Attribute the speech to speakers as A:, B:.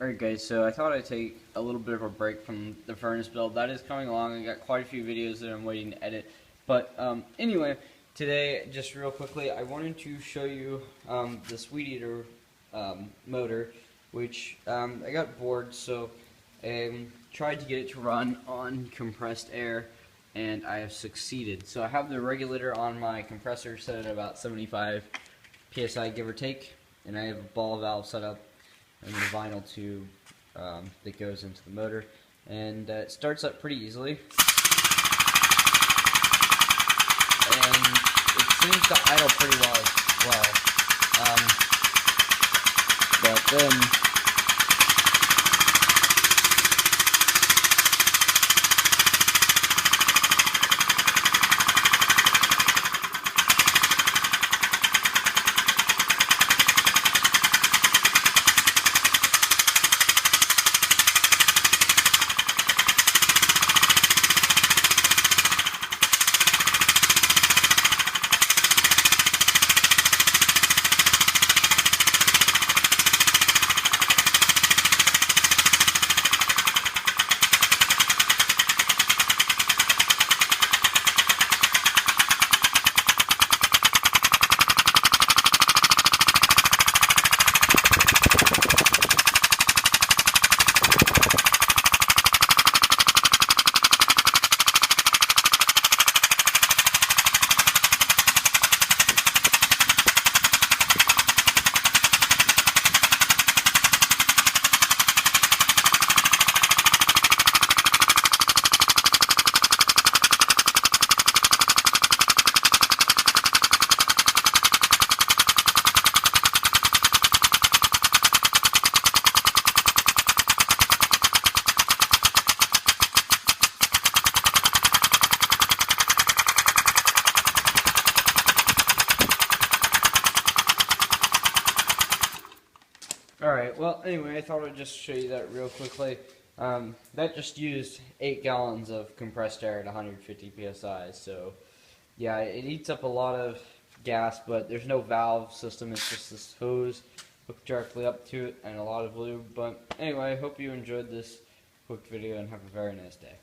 A: Alright guys, so I thought I'd take a little bit of a break from the furnace build. That is coming along. I got quite a few videos that I'm waiting to edit. But anyway, today, just real quickly, I wanted to show you this Weed Eater motor, which I got bored, so I tried to get it to run on compressed air, and I have succeeded. So I have the regulator on my compressor set at about 75 PSI, give or take, and I have a ball valve set up and the vinyl tube that goes into the motor, and it starts up pretty easily, and it seems to idle pretty well as well, but then Alright, well, anyway, I thought I'd just show you that real quickly. That just used 8 gallons of compressed air at 150 psi, so yeah, it eats up a lot of gas, but there's no valve system, it's just this hose hooked directly up to it and a lot of lube. But anyway, I hope you enjoyed this quick video and have a very nice day.